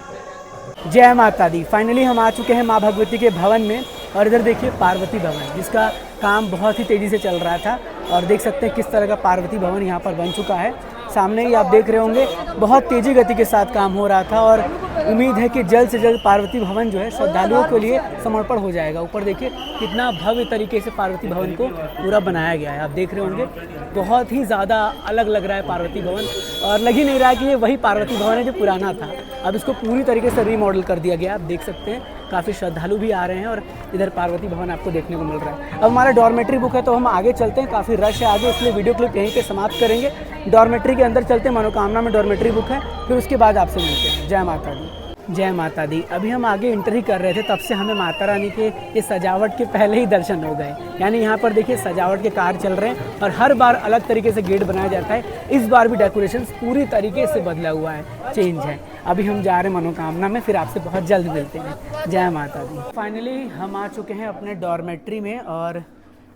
जय माता दी। फाइनली हम आ चुके हैं माँ भगवती के भवन में, और इधर देखिए पार्वती भवन, जिसका काम बहुत ही तेज़ी से चल रहा था। और देख सकते हैं किस तरह का पार्वती भवन यहाँ पर बन चुका है। सामने ही आप देख रहे होंगे बहुत तेज़ी गति के साथ काम हो रहा था, और उम्मीद है कि जल्द से जल्द पार्वती भवन जो है श्रद्धालुओं के लिए समर्पण हो जाएगा। ऊपर देखिए कितना भव्य तरीके से पार्वती भवन को पूरा बनाया गया है। आप देख रहे होंगे बहुत ही ज़्यादा अलग लग रहा है पार्वती भवन, और लग ही नहीं रहा है कि ये वही पार्वती भवन है जो पुराना था। अब इसको पूरी तरीके से रीमॉडल कर दिया गया। आप देख सकते हैं काफ़ी श्रद्धालु भी आ रहे हैं, और इधर पार्वती भवन आपको देखने को मिल रहा है। अब हमारा डॉर्मेट्री बुक है तो हम आगे चलते हैं, काफ़ी रश है आगे, इसलिए वीडियो क्लिप यहीं पे समाप्त करेंगे। डॉर्मेट्री के अंदर चलते हैं, मनोकामना में डॉर्मेट्री बुक है, फिर उसके बाद आपसे मिलते हैं। जय माता दी। जय माता दी। अभी हम आगे एंटर ही कर रहे थे, तब से हमें माता रानी के ये सजावट के पहले ही दर्शन हो गए। यानी यहाँ पर देखिए सजावट के कार्य चल रहे हैं, और हर बार अलग तरीके से गेट बनाया जाता है। इस बार भी डेकोरेशन पूरी तरीके से बदला हुआ है, चेंज है। अभी हम जा रहे हैं मनोकामना में, फिर आपसे बहुत जल्द मिलते हैं। जय माता दी। फाइनली हम आ चुके हैं अपने डॉर्मेट्री में, और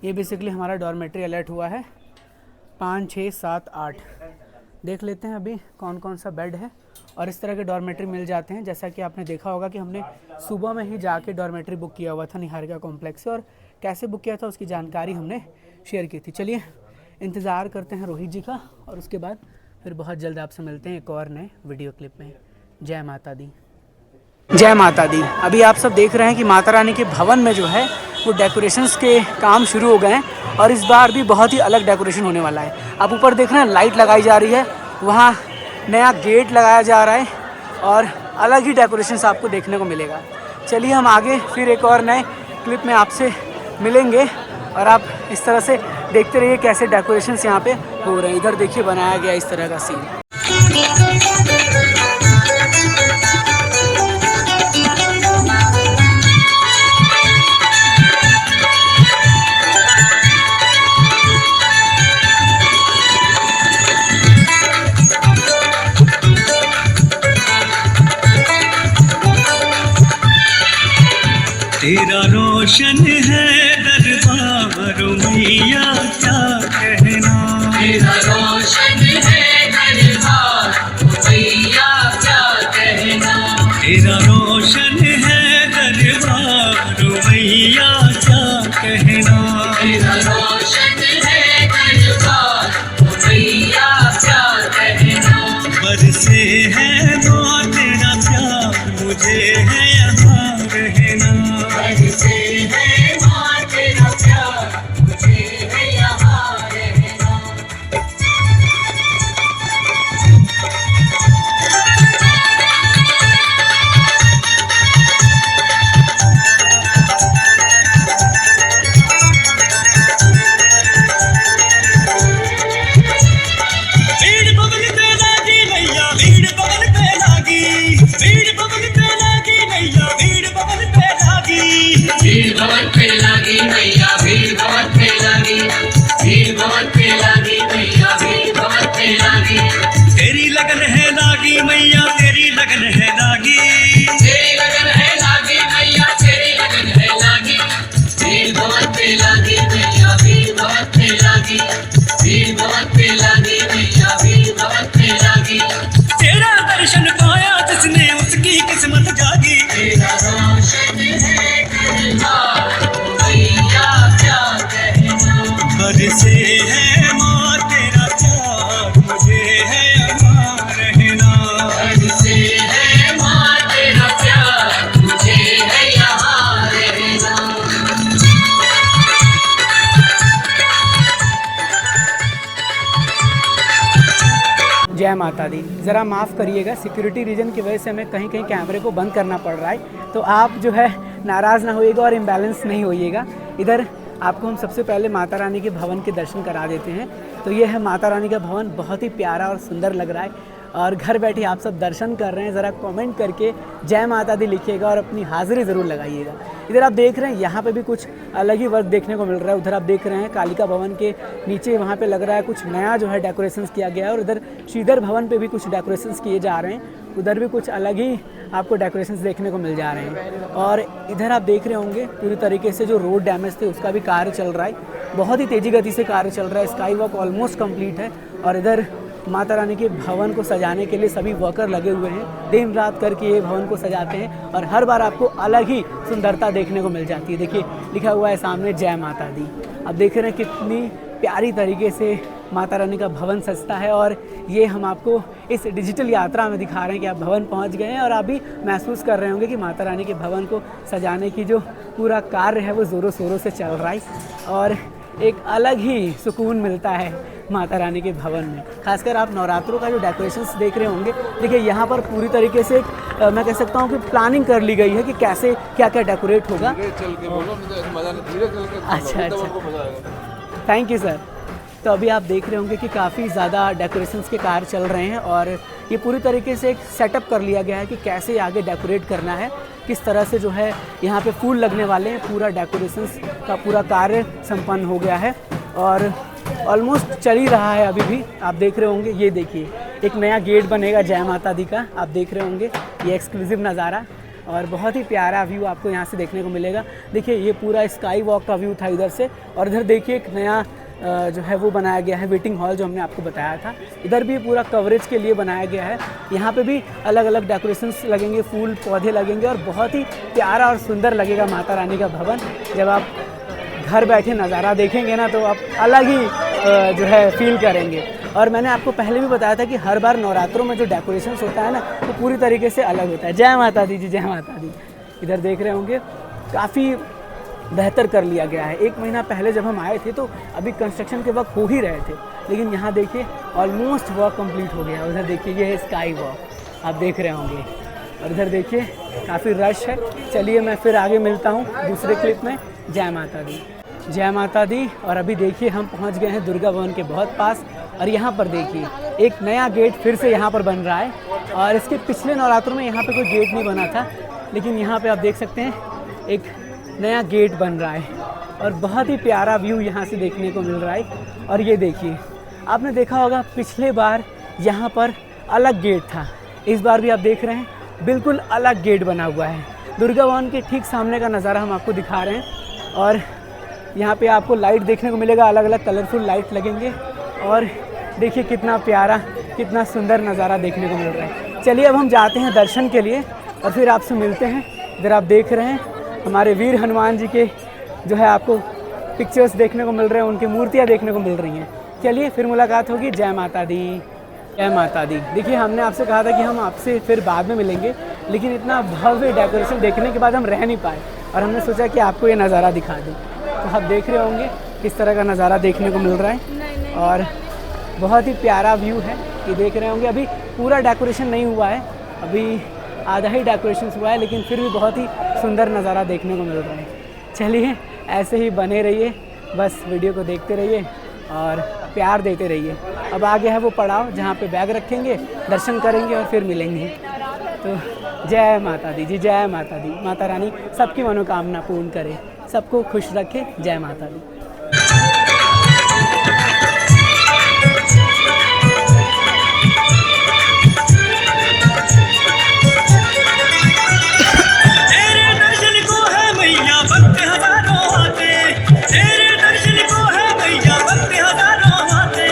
ये बेसिकली हमारा डॉर्मेट्री अलर्ट हुआ है 5, 6, 7, 8। देख लेते हैं अभी कौन कौन सा बेड है, और इस तरह के डॉर्मेट्री मिल जाते हैं। जैसा कि आपने देखा होगा कि हमने सुबह में ही जाके डॉर्मेट्री बुक किया हुआ था निहारिका कॉम्प्लेक्स से, और कैसे बुक किया था उसकी जानकारी हमने शेयर की थी। चलिए इंतज़ार करते हैं रोहित जी का, और उसके बाद फिर बहुत जल्द आपसे मिलते हैं एक और नए वीडियो क्लिप में। जय माता दी। जय माता दी। अभी आप सब देख रहे हैं कि माता रानी के भवन में जो है वो डेकोरेशंस के काम शुरू हो गए हैं, और इस बार भी बहुत ही अलग डेकोरेशन होने वाला है। आप ऊपर देख रहे हैं लाइट लगाई जा रही है, वहाँ नया गेट लगाया जा रहा है, और अलग ही डेकोरेशंस आपको देखने को मिलेगा। चलिए हम आगे फिर एक और नए क्लिप में आपसे मिलेंगे, और आप इस तरह से देखते रहिए कैसे डेकोरेशंस यहाँ पे हो रहे हैं। इधर देखिए बनाया गया इस तरह का सीन। तेरा रोशन है दरबार मैया क्या कहना, तेरा रोशन है दरबार मैया क्या कहना, तेरा रोशन है दरबार मैया क्या कहना, तेरा रोशन है दरबार मैया क्या कहना, बरसे है माँ तेरा प्यार मुझे है यहाँ रहना, बरसे है माँ तेरा प्यार मुझे है यहाँ रहना। भीड़ बबल पे लागी नैया भीड़ बबल पे लागी, भीड़ बबल पे लागी नैया भीड़ बबल पे लागी, भीड़ भवन पे लागी मैया भीड़ भवन पे लागी, भीड़ भवन पे लागी मैया भीड़ भवन पे लागी, तेरी लगन है लागी मैया तेरी लगन है लागी, तेरी लगन है लागी मैया तेरी लगन है लागी, भीड़ भवन पे लागी मैया भीड़ भवन पे लागी, भीड़ भवन पे लागी मैया भीड़ भवन पे लागी, तेरा दर्शन पाया जिसने उसकी किस्मत जागी, तेरा रोशन है दरबार मैया क्या कहना, बरसे है माँ तेरा प्यार मुझे है यहाँ रहना, बरसे है माँ तेरा प्यार मुझे है यहाँ रहना। जय माता दी। ज़रा माफ़ करिएगा, सिक्योरिटी रीजन की वजह से हमें कहीं कहीं कैमरे को बंद करना पड़ रहा है, तो आप जो है नाराज़ ना होइएगा और इम्बैलेंस नहीं होइएगा। इधर आपको हम सबसे पहले माता रानी के भवन के दर्शन करा देते हैं। तो ये है माता रानी का भवन, बहुत ही प्यारा और सुंदर लग रहा है और घर बैठे आप सब दर्शन कर रहे हैं। ज़रा कमेंट करके जय माता दी लिखिएगा और अपनी हाज़िरी ज़रूर लगाइएगा। इधर आप देख रहे हैं यहाँ पे भी कुछ अलग ही वर्क देखने को मिल रहा है। उधर आप देख रहे हैं कालिका भवन के नीचे वहाँ पे लग रहा है कुछ नया जो है डेकोरेशंस किया गया है और इधर श्रीधर भवन पे भी कुछ डेकोरेशंस किए जा रहे हैं। उधर भी कुछ अलग ही आपको डेकोरेशंस देखने को मिल जा रहे हैं। और इधर आप देख रहे होंगे पूरी तरीके से जो रोड डैमेज थे उसका भी कार्य चल रहा है, बहुत ही तेज़ी गति से कार्य चल रहा है। स्काई वॉक ऑलमोस्ट कंप्लीट है और इधर माता रानी के भवन को सजाने के लिए सभी वर्कर लगे हुए हैं, दिन रात करके ये भवन को सजाते हैं और हर बार आपको अलग ही सुंदरता देखने को मिल जाती है। देखिए लिखा हुआ है सामने जय माता दी। अब देख रहे हैं कितनी प्यारी तरीके से माता रानी का भवन सजता है और ये हम आपको इस डिजिटल यात्रा में दिखा रहे हैं कि आप भवन पहुंच गए हैं और आप भी महसूस कर रहे होंगे कि माता रानी के भवन को सजाने की जो पूरा कार्य है वो ज़ोरों शोरों से चल रहा है और एक अलग ही सुकून मिलता है माता रानी के भवन में। खासकर आप नवरात्रों का जो डेकोरेशंस देख रहे होंगे, देखिए यहाँ पर पूरी तरीके से मैं कह सकता हूँ कि प्लानिंग कर ली गई है कि कैसे क्या क्या डेकोरेट होगा। अच्छा अच्छा, थैंक यू सर। तो अभी आप देख रहे होंगे कि काफ़ी ज़्यादा डेकोरेशंस के कार्य चल रहे हैं और ये पूरी तरीके से एक सेटअप कर लिया गया है कि कैसे आगे डेकोरेट करना है, किस तरह से जो है यहाँ पे फूल लगने वाले हैं। पूरा डेकोरेशंस का पूरा कार्य संपन्न हो गया है और ऑलमोस्ट चल ही रहा है अभी भी। आप देख रहे होंगे, ये देखिए एक नया गेट बनेगा जय माता दी का, आप देख रहे होंगे ये एक्सक्लूसिव नज़ारा और बहुत ही प्यारा व्यू आपको यहाँ से देखने को मिलेगा। देखिए ये पूरा स्काई वॉक का व्यू था इधर से और इधर देखिए एक नया जो है वो बनाया गया है वेटिंग हॉल, जो हमने आपको बताया था। इधर भी पूरा कवरेज के लिए बनाया गया है। यहाँ पे भी अलग अलग डेकोरेशंस लगेंगे, फूल पौधे लगेंगे और बहुत ही प्यारा और सुंदर लगेगा माता रानी का भवन। जब आप घर बैठे नज़ारा देखेंगे ना तो आप अलग ही जो है फील करेंगे। और मैंने आपको पहले भी बताया था कि हर बार नवरात्रों में जो डेकोरेशंस होता है ना वो पूरी तरीके से अलग होता है। जय माता दी जी, जय माता दी। इधर देख रहे होंगे काफ़ी बेहतर कर लिया गया है। 1 महीना पहले जब हम आए थे तो अभी कंस्ट्रक्शन के वक्त हो ही रहे थे, लेकिन यहाँ देखिए ऑलमोस्ट वर्क कंप्लीट हो गया। उधर देखिए ये है स्काई वॉक, आप देख रहे होंगे और इधर देखिए काफ़ी रश है। चलिए मैं फिर आगे मिलता हूँ दूसरे क्लिप में। जय माता दी, जय माता दी। और अभी देखिए हम पहुँच गए हैं दुर्गा भवन के बहुत पास और यहाँ पर देखिए एक नया गेट फिर से यहाँ पर बन रहा है और इसके पिछले नवरात्रों में यहाँ पर कोई गेट नहीं बना था, लेकिन यहाँ पर आप देख सकते हैं एक नया गेट बन रहा है और बहुत ही प्यारा व्यू यहाँ से देखने को मिल रहा है। और ये देखिए, आपने देखा होगा पिछले बार यहाँ पर अलग गेट था, इस बार भी आप देख रहे हैं बिल्कुल अलग गेट बना हुआ है। दुर्गा भवन के ठीक सामने का नज़ारा हम आपको दिखा रहे हैं। और यहाँ पे आपको लाइट देखने को मिलेगा, अलग अलग कलरफुल लाइट लगेंगे। और देखिए कितना प्यारा, कितना सुंदर नज़ारा देखने को मिल रहा है। चलिए अब हम जाते हैं दर्शन के लिए और फिर आपसे मिलते हैं। इधर आप देख रहे हैं हमारे वीर हनुमान जी के जो है आपको पिक्चर्स देखने को मिल रहे हैं, उनकी मूर्तियाँ देखने को मिल रही हैं। चलिए फिर मुलाकात होगी। जय माता दी, जय माता दी। देखिए हमने आपसे कहा था कि हम आपसे फिर बाद में मिलेंगे, लेकिन इतना भव्य डेकोरेशन देखने के बाद हम रह नहीं पाए और हमने सोचा कि आपको ये नज़ारा दिखा दें। तो आप देख रहे होंगे किस तरह का नज़ारा देखने को मिल रहा है और बहुत ही प्यारा व्यू है। ये देख रहे होंगे अभी पूरा डेकोरेशन नहीं हुआ है, अभी आधा ही डेकोरेशन हुआ है, लेकिन फिर भी बहुत ही सुंदर नज़ारा देखने को मिल रहा है। चलिए ऐसे ही बने रहिए, बस वीडियो को देखते रहिए और प्यार देते रहिए। अब आगे है वो पड़ाव जहाँ पे बैग रखेंगे, दर्शन करेंगे और फिर मिलेंगे। तो जय माता दी जी, जय माता दी। माता रानी सबकी मनोकामना पूर्ण करे, सबको खुश रखे। जय माता दी। तेरे दर्शन को है मैया भक्त हजारों आते, तेरे दर्शन को है मैया भक्त हजारों आते,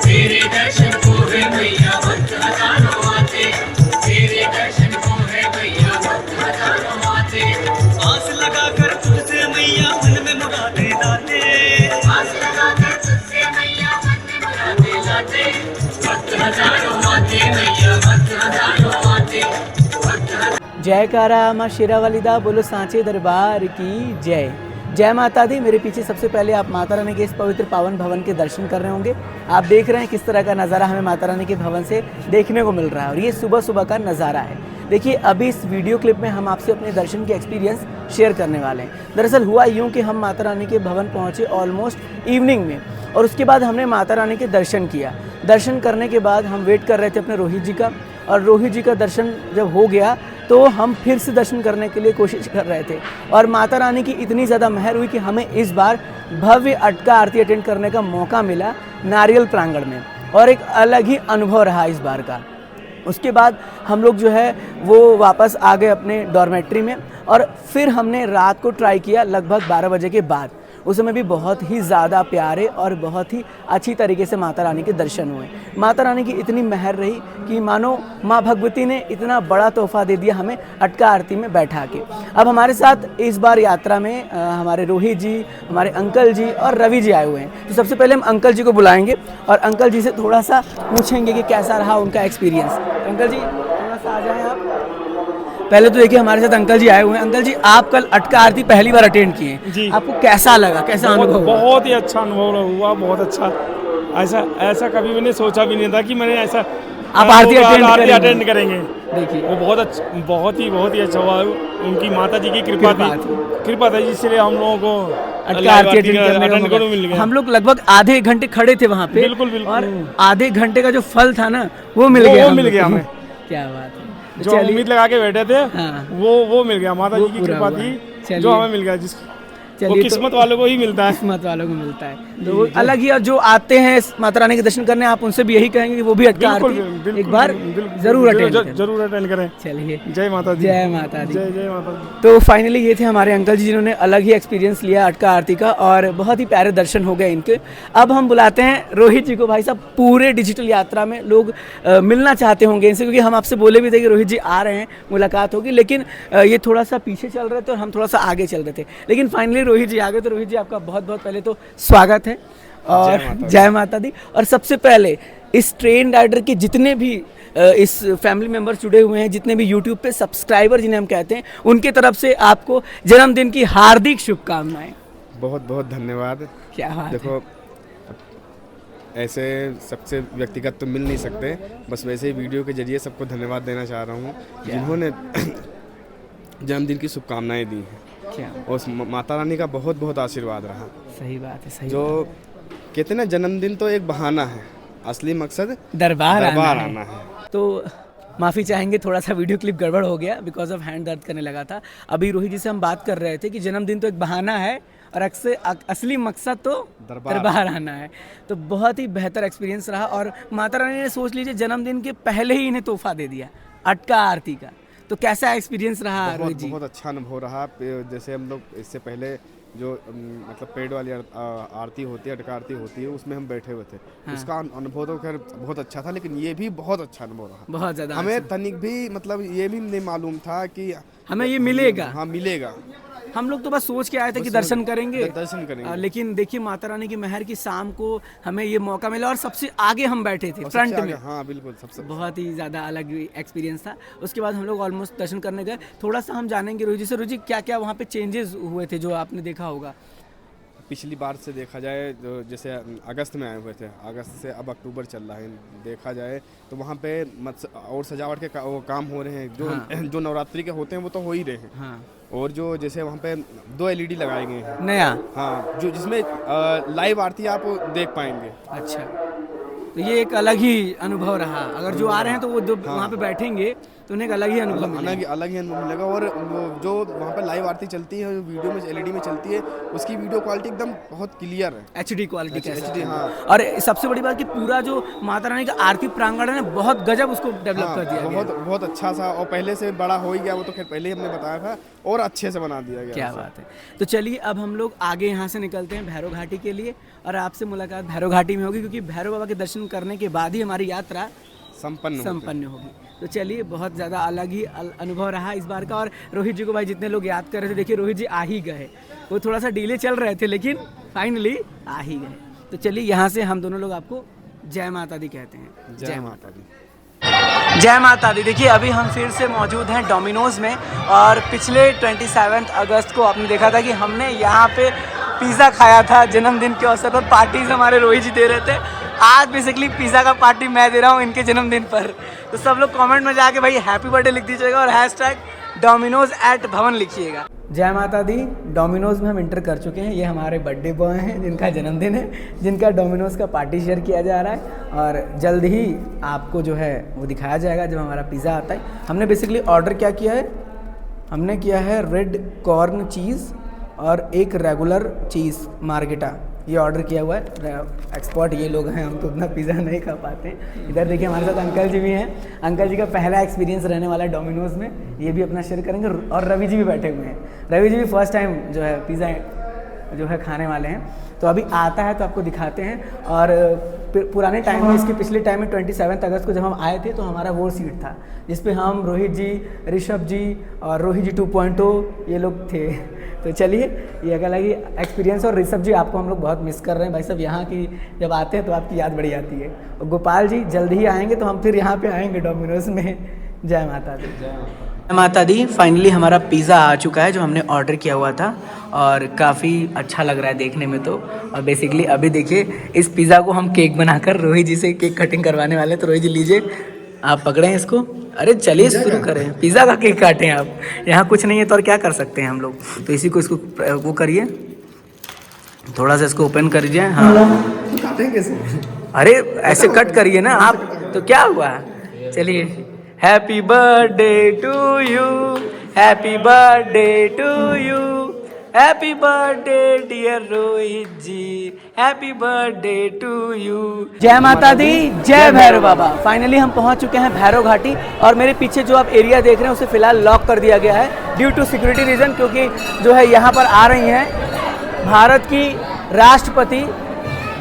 तेरे दर्शन को है मैया भक्त हजारों आते, तेरे दर्शन को है मैया भक्त हजारों आते। आस लगा कर तुझसे मैया मन में मुरादे लाते, आस लगा कर तुझसे मैया मन में मुरादे लाते। भक्त हजारों आते मैया भक्त हजारों आते, भक्त जयकारा माँ शेरावाली दा, बोलो सांचे दरबार की जय। जय माता दी। मेरे पीछे सबसे पहले आप माता रानी के इस पवित्र पावन भवन के दर्शन कर रहे होंगे। आप देख रहे हैं किस तरह का नज़ारा हमें माता रानी के भवन से देखने को मिल रहा है और ये सुबह सुबह का नज़ारा है। देखिए अभी इस वीडियो क्लिप में हम आपसे अपने दर्शन के एक्सपीरियंस शेयर करने वाले हैं। दरअसल हुआ यूँ कि हम माता रानी के भवन पहुँचे ऑलमोस्ट इवनिंग में और उसके बाद हमने माता रानी के दर्शन किया। दर्शन करने के बाद हम वेट कर रहे थे अपने रोहित जी का, और रोहित जी का दर्शन जब हो गया तो हम फिर से दर्शन करने के लिए कोशिश कर रहे थे और माता रानी की इतनी ज़्यादा मेहर हुई कि हमें इस बार भव्य अटका आरती अटेंड करने का मौका मिला नारियल प्रांगण में, और एक अलग ही अनुभव रहा इस बार का। उसके बाद हम लोग जो है वो वापस आ गए अपने डॉर्मेट्री में और फिर हमने रात को ट्राई किया लगभग 12 बजे के बाद। उस समय भी बहुत ही ज़्यादा प्यारे और बहुत ही अच्छी तरीके से माता रानी के दर्शन हुए। माता रानी की इतनी मेहर रही कि मानो माँ भगवती ने इतना बड़ा तोहफा दे दिया हमें अटका आरती में बैठा के। अब हमारे साथ इस बार यात्रा में हमारे रोहित जी, हमारे अंकल जी और रवि जी आए हुए हैं। तो सबसे पहले हम अंकल जी को बुलाएंगे और अंकल जी से थोड़ा सा पूछेंगे कि कैसा रहा उनका एक्सपीरियंस। अंकल जी थोड़ा सा आ जाएँ आप। पहले तो देखिए हमारे साथ अंकल जी आए हुए हैं। अंकल जी आप कल अटका आरती पहली बार अटेंड किए जी। आपको कैसा लगा, कैसा अनुभव हुआ? बहुत ही अच्छा अनुभव हुआ, बहुत अच्छा। ऐसा कभी मैंने सोचा भी नहीं था कि मैंने ऐसा आप आरती अटेंड करेंगे। देखिए वो बहुत अच्छा, बहुत ही अच्छा हुआ। उनकी माता जी की कृपा थी, इसलिए हम लोगों को अटका आरती अटेंड करने मिल गया। हम लोग लगभग आधे घंटे खड़े थे वहाँ पे। बिल्कुल। और आधे घंटे का जो फल था ना वो मिल गया हमें। क्या बात है। जो उम्मीद लगा के बैठे थे हाँ। वो मिल गया। माता जी की कृपा थी जो हमें मिल गया, वो किस्मत वालों को ही मिलता है। किस्मत वालों को मिलता है तो अलग ही। और जो आते हैं माता रानी के दर्शन करने, आप उनसे भी यही कहेंगे कि वो भी अटका आरती एक बार जरूर अटेंड करें। चलिए जय माता दी, जय माता दी। जय माता दी। तो फाइनली ये थे हमारे अंकल जी जिन्होंने अलग ही एक्सपीरियंस लिया अटका आरती का और बहुत ही प्यारे दर्शन हो गए इनके। अब हम बुलाते हैं रोहित जी को। भाई साहब पूरे डिजिटल यात्रा में लोग मिलना चाहते होंगे इनसे, क्योंकि हम आपसे बोले भी थे कि रोहित जी आ रहे हैं, मुलाकात होगी, लेकिन ये थोड़ा सा पीछे चल रहे थे और हम थोड़ा सा आगे चल रहे थे, लेकिन फाइनली रोहित जी आ गए। तो रोहित जी आपका बहुत बहुत पहले तो स्वागत है और जय माता दी। और सबसे पहले इस ट्रेन राइडर के जितने भी इस फैमिली मेंबर्स जुड़े हुए हैं, जितने भी यूट्यूब पे सब्सक्राइबर जिन्हें हम कहते हैं, उनके तरफ से आपको जन्मदिन की हार्दिक शुभकामनाएं। बहुत बहुत धन्यवाद। क्या बात देखो ऐसे सबसे व्यक्तिगत तो मिल नहीं सकते, बस वैसे ही वीडियो के जरिए सबको धन्यवाद देना चाह रहा हूँ जिन्होंने जन्मदिन की शुभकामनाएं दी हैं। क्या और माता रानी का बहुत बहुत आशीर्वाद रहा। सही बात है, सही जो कहते हैं ना, जन्मदिन तो एक बहाना है, असली मकसद दरबार आना है। तो माफ़ी चाहेंगे, थोड़ा सा वीडियो क्लिप गड़बड़ हो गया बिकॉज ऑफ हैंड दर्द करने लगा था। अभी रोहित जी से हम बात कर रहे थे कि जन्मदिन तो एक बहाना है और असली मकसद तो दरबार आना है। तो बहुत ही बेहतर एक्सपीरियंस रहा और माता रानी ने सोच लीजिए जन्मदिन के पहले ही इन्हें तोहफा दे दिया अटका आरती का। तो कैसा एक्सपीरियंस रहा बहुत रोहित जी? बहुत अच्छा अनुभव रहा। जैसे हम लोग इससे पहले जो मतलब पेड़ वाली आरती होती है, अटका आरती होती है, उसमें हम बैठे हुए थे। उसका अनुभव तो खैर बहुत अच्छा था, लेकिन ये भी बहुत अच्छा अनुभव रहा। बहुत ज़्यादा हमें तनिक भी मतलब ये भी नहीं मालूम था कि हमें ये मिलेगा। हाँ, मिलेगा। हम लोग तो बस सोच के आए थे कि बस दर्शन करेंगे, दर्शन करेंगे। लेकिन देखिए माता रानी की मेहर की शाम को हमें ये मौका मिला और सबसे आगे हम बैठे थे, और फ्रंट सबसे में। आगे, हाँ बिल्कुल, सबसे बहुत ही ज़्यादा अलग एक्सपीरियंस था। उसके बाद हम लोग ऑलमोस्ट दर्शन करने गए। थोड़ा सा हम जानेंगे रोहित जी से, रोहित जी क्या क्या वहाँ पे चेंजेस हुए थे जो आपने देखा होगा? पिछली बार से देखा जाए तो जैसे अगस्त में आए हुए थे, अगस्त से अब अक्टूबर चल रहा है, देखा जाए तो वहाँ पे और सजावट के वो काम हो रहे हैं जो जो नवरात्रि के होते हैं वो तो हो ही रहे हैं। हाँ। और जो जैसे वहाँ पे 2 LED लगाए गए हैं नया। हाँ, जो जिसमें लाइव आरती आप देख पाएंगे। अच्छा, तो ये एक अलग ही अनुभव रहा। अगर जो आ रहे हैं तो वो जो वहाँ पे बैठेंगे तो उन्हें एक अलग ही अनुभव मिलेगा। अलग ही अनुभव मिलेगा। और वो जो वहाँ पे लाइव आरती चलती है, वीडियो में LED में चलती है, उसकी वीडियो क्वालिटी एकदम बहुत क्लियर है, HD क्वालिटी कह सकते हैं। हाँ। और सबसे बड़ी बात कि पूरा जो माता रानी का आरती प्रांगण है ना, बहुत गजब उसको डेवलप कर दिया गया। बहुत अच्छा सा, और पहले से बड़ा हो ही गया, वो तो खैर पहले ही हमने बताया था, और अच्छे से बना दिया गया। क्या बात है। तो चलिए अब हम लोग आगे यहाँ से निकलते हैं भैरव घाटी के लिए, और आपसे मुलाकात भैरव घाटी में होगी, क्योंकि भैरव बाबा के दर्शन करने के बाद ही हमारी यात्रा संपन्न होगी। तो चलिए, बहुत ज़्यादा अलग ही अनुभव रहा इस बार का। और रोहित जी को भाई जितने लोग याद कर रहे थे, देखिए रोहित जी आ ही गए। वो थोड़ा सा डिले चल रहे थे, लेकिन फाइनली आ ही गए। तो चलिए यहाँ से हम दोनों लोग आपको जय माता दी कहते हैं। जय माता दी। जय माता दी। देखिए अभी हम फिर से मौजूद हैं डोमिनोज़ में, और पिछले 27 अगस्त को आपने देखा था कि हमने यहाँ पे पिज़्ज़ा खाया था। जन्मदिन के अवसर पर पार्टीज हमारे रोहित जी दे रहे थे। आज बेसिकली पिज़्ज़ा का पार्टी मैं दे रहा हूँ इनके जन्मदिन पर। तो सब लोग कमेंट में जाके भाई हैप्पी बर्थडे लिख दीजिएगा और #Domino's@Bhavan लिखिएगा। जय माता दी। डोमिनोज़ में हम इंटर कर चुके हैं। ये हमारे बर्थडे बॉय हैं जिनका जन्मदिन है, जिनका डोमिनोज़ का पार्टी शेयर किया जा रहा है, और जल्द ही आपको जो है वो दिखाया जाएगा जब हमारा पिज़्ज़ा आता है। हमने बेसिकली ऑर्डर क्या किया है, हमने किया है रेड कॉर्न चीज़ और एक रेगुलर चीज़ मार्गेटा, ये ऑर्डर किया हुआ है। एक्सपर्ट ये लोग हैं, हम तो उतना पिज़्ज़ा नहीं खा पाते हैं। इधर देखिए हमारे साथ अंकल जी भी हैं। अंकल जी का पहला एक्सपीरियंस रहने वाला है डोमिनोज़ में, ये भी अपना शेयर करेंगे। और रवि जी भी बैठे हुए हैं। रवि जी भी फर्स्ट टाइम जो है पिज़्ज़ा जो है खाने वाले हैं। तो अभी आता है तो आपको दिखाते हैं। और पुराने टाइम में, इसके पिछले टाइम में 27 अगस्त को जब हम आए थे तो हमारा वो सीट था जिस पे हम, रोहित जी, ऋषभ जी और रोहित जी 2.0 ये लोग थे। तो चलिए, ये एक अलग ही एक्सपीरियंस। और ऋषभ जी आपको हम लोग बहुत मिस कर रहे हैं भाई साहब। यहाँ की जब आते हैं तो आपकी याद बढ़ी जाती है। और गोपाल जी जल्द ही आएंगे तो हम फिर यहाँ पे आएंगे डोमिनोज़ में। जय माता दी। जय माता दी। फाइनली हमारा पिज़्ज़ा आ चुका है जो हमने ऑर्डर किया हुआ था, और काफ़ी अच्छा लग रहा है देखने में तो। और बेसिकली अभी देखिए इस पिज़्ज़ा को हम केक बनाकर रोहित जी से केक कटिंग करवाने वाले हैं। तो रोहित जी लीजिए, आप पकड़ें इसको। अरे चलिए शुरू करें, पिज़्ज़ा का केक काटें आप। यहाँ कुछ नहीं है तो और क्या कर सकते हैं हम लोग। तो इसी को इसको वो करिए, थोड़ा सा इसको ओपन करिए। हाँ, काटें कैसे? अरे ऐसे कट करिए ना आप, तो क्या हुआ। चलिए, happy birthday to you, happy birthday to you, happy birthday dear Rohit ji, happy birthday to you. जय माता दी, जय भैरव बाबा। फाइनली हम पहुंच चुके हैं भैरव घाटी, और मेरे पीछे जो आप एरिया देख रहे हैं उसे फिलहाल लॉक कर दिया गया है ड्यू टू सिक्योरिटी रीज़न, क्योंकि जो है यहाँ पर आ रही हैं भारत की राष्ट्रपति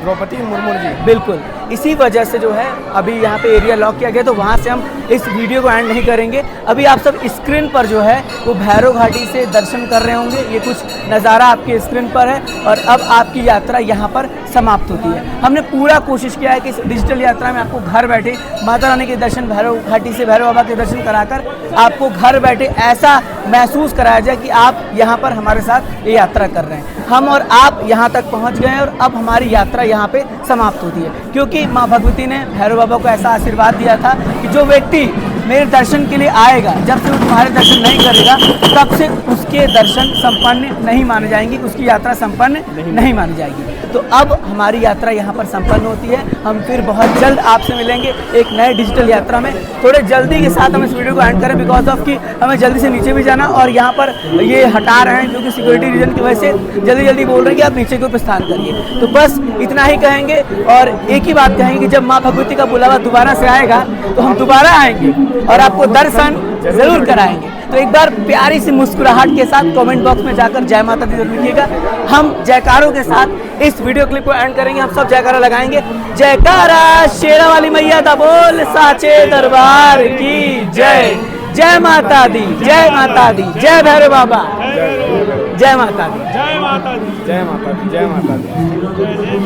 द्रौपदी मुर्मू जी। बिल्कुल, इसी वजह से जो है अभी यहाँ पे एरिया लॉक किया गया। तो वहाँ से हम इस वीडियो को एंड नहीं करेंगे। अभी आप सब स्क्रीन पर जो है वो भैरव घाटी से दर्शन कर रहे होंगे। ये कुछ नज़ारा आपके स्क्रीन पर है, और अब आपकी यात्रा यहाँ पर समाप्त होती है। हमने पूरा कोशिश किया है कि इस डिजिटल यात्रा में आपको घर बैठे माता रानी के दर्शन, भैरव घाटी से भैरव बाबा के दर्शन कराकर आपको घर बैठे ऐसा महसूस कराया जाए कि आप यहाँ पर हमारे साथ ये यात्रा कर रहे हैं। हम और आप यहाँ तक पहुँच गए हैं, और अब हमारी यात्रा यहाँ पे समाप्त होती है, क्योंकि माँ भगवती ने भैरव बाबा को ऐसा आशीर्वाद दिया था कि जो व्यक्ति मेरे दर्शन के लिए आएगा, जब से वो तुम्हारे दर्शन नहीं करेगा तब से उसके दर्शन संपन्न नहीं माने जाएंगे, उसकी यात्रा संपन्न नहीं मानी जाएगी। तो अब हमारी यात्रा यहाँ पर संपन्न होती है। हम फिर बहुत जल्द आपसे मिलेंगे एक नए डिजिटल यात्रा में। थोड़े जल्दी के साथ हम इस वीडियो को एंड करें, बिकॉज ऑफ कि हमें जल्दी से नीचे भी जाना, और यहाँ पर ये हटा रहे हैं क्योंकि सिक्योरिटी रीजन की वजह से जल्दी जल्दी बोल रहे हैं कि आप नीचे को प्रस्थान करिए। तो बस इतना ही कहेंगे, और एक ही बात कहेंगे कि जब माँ भगवती का बुलावा दोबारा से आएगा तो हम दोबारा आएंगे। और आपको दर्शन जरूर कराएंगे। तो एक बार प्यारी सी मुस्कुराहट के साथ कमेंट बॉक्स में जाकर जय माता दी जरूर लिखिएगा। हम जयकारों के साथ इस वीडियो क्लिप को एंड करेंगे। हम सब जयकारा लगाएंगे। जयकारा शेरा वाली मैया दा बोल, साचे दरबार की जय। जय माता दी, जय माता दी, जय भैरव बाबा, जय माता दी, जय माता दी, जय माता दी, जय माता दी।